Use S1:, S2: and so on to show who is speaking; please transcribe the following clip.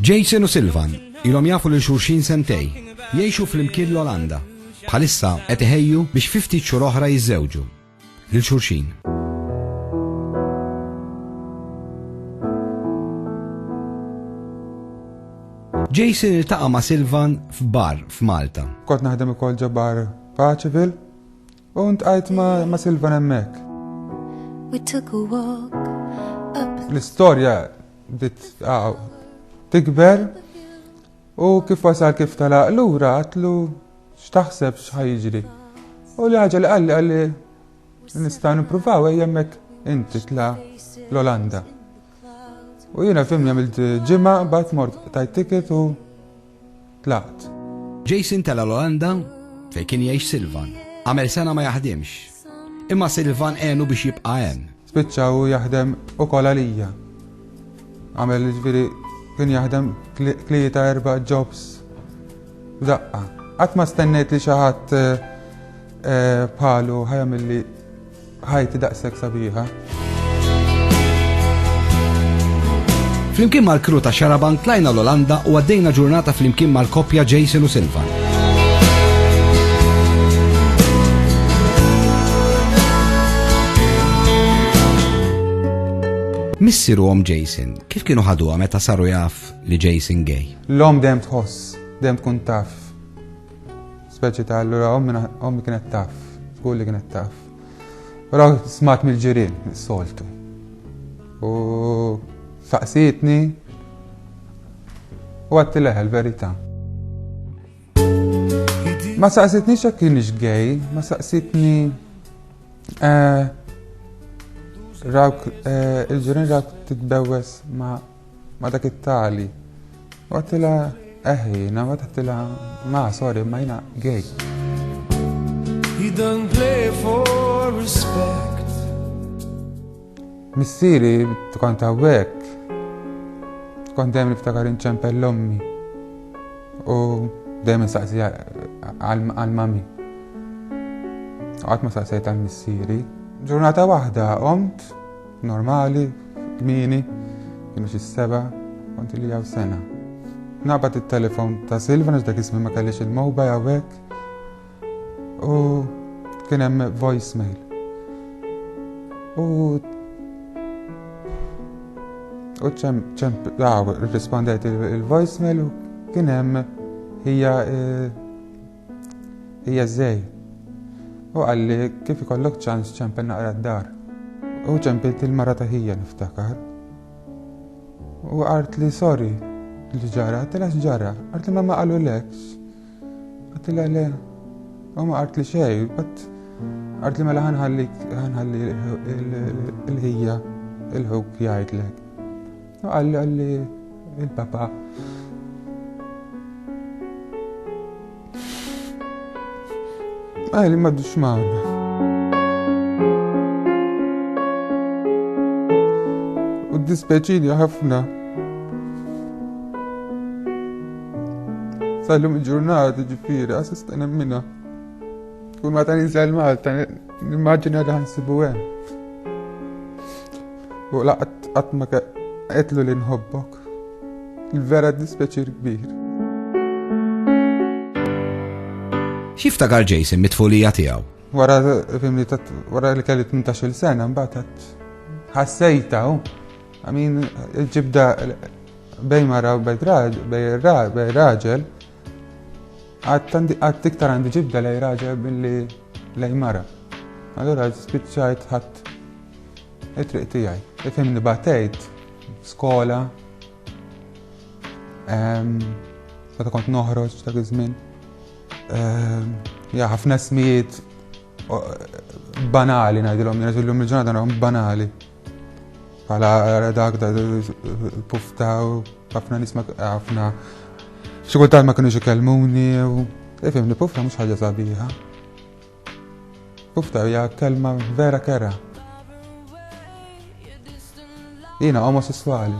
S1: Jason u Silvan ilhom jafu lil xulxin sentej, jgħixu fl-imkien l-Olanda. Bħalissa qed iħejju biex 50 xhur oħra jiżżewġu lil xulxin. Jason iltaqa' ma' Silvan f'bar f'Malta.
S2: Kont naħdem ukoll ġo bar Paċeville u ntqajt ma' Silvan hemmhekk. L-istorja bdiet tikber u kif wasal kif talaq lura għatlu x'taħseb x'ħajġri. U li ħaġa li qalli nistgħu nippruvaw hemmhekk inti tla l-Olanda. U jiena fimni għamilt ġimgħa mbagħad mort tajt ticket u tlaqt.
S1: Jason tela l-Olanda fejn kien jgħix Silvan. Għamel sena ma jaħdimx. Imma Silvan għenu biex jibqa' hemm.
S2: Spiċċa u jaħdem ukoll għalija. Għamel ġifieri kien jaħdem 3-4 jobs b'daqqa. Qatt ma stennejt li xi ħadd bħalu ħajamil li ħajti daqshekk sabiħa.
S1: Flimkien mal-kru ta' Xarabank tlajna l-Olanda u għaddejna ġurnata flimkien mal-koppja Jason u Silvan. Missieruhom Jason, kif kienu ħaduha meta saru jaf li Jason gay?
S2: L-om dejjem tħoss, dejjem tkun taf. Speċi ta' allura ommi kienet taf, tqul li kienet taf. Però smat mill-ġirien, s-soltu. U saqsitni u għattileħ l-verità. Ma saqsitni xa kienix gay, ma saqsitni il-ġurin rawk titbewwes ma dak it-tali. U għattila eħina, u għattila sorry, ma jina gay. He don't play for respect. Missieri kont hawnhekk. Kont dejjem niftakar inċempel l-ommi. U dejjem insaqsi għal-mami. Qatt ma saqsejt għal-missieri. Ġurnata waħda qomt, normali, kmieni, kienu xi 7, kont li jaw sena. Naqbad it-telefon ta' Silvan dak ismi ma kellix il-mobile hawnhekk u kien hemm voicemail. U rispondejt il-voicemail u kien hemm hija żej. U għalli kif ikollok ċans ċempel naqra d-dar. U ċempilt il-mara ta' hija niftakar. U għart li sorry li ġara, għattila xġara, għart li ma qalu lekx. Għattila le, u ma għart li xej, għart li mela ħanħalli il-hija, il-ħuk jgħid lek. U għalli il-papa. Li maddux maħna. U d-dispeċini ħafna. Sallum il-ġurnata ġifiri, għasista nemmina. Kun ma ta' ninsel Malta, nimmaġina li ħansibu għem. U laqat ma qetlu li nħobbok. Il-vera d-dispeċir kbir.
S1: X'iftakar Jason mit-tfulija tiegħu?
S2: Wara li kelli 18 sena mbagħad ħassejta Għamin il-ġibda bejn mara u bejn raġel għad tiktar għandi ġibda lej raġel billi lej mara. Allura spiċċajt ħadd it-triq tiegħi. Ifhimni batejt skola meta kont noħroġ dak iż-żmien. ħafna smijiet banali ngħidilhom illum il-ġurnata nagħhom banali. Bħala dak il-pufta u ħafna nies ħafna xi kultant ma kinux ikellmuni u ifhimni pufta mhux ħaġa sabiħa. Pufta hija kelma vera kera. Jiena omosessuali.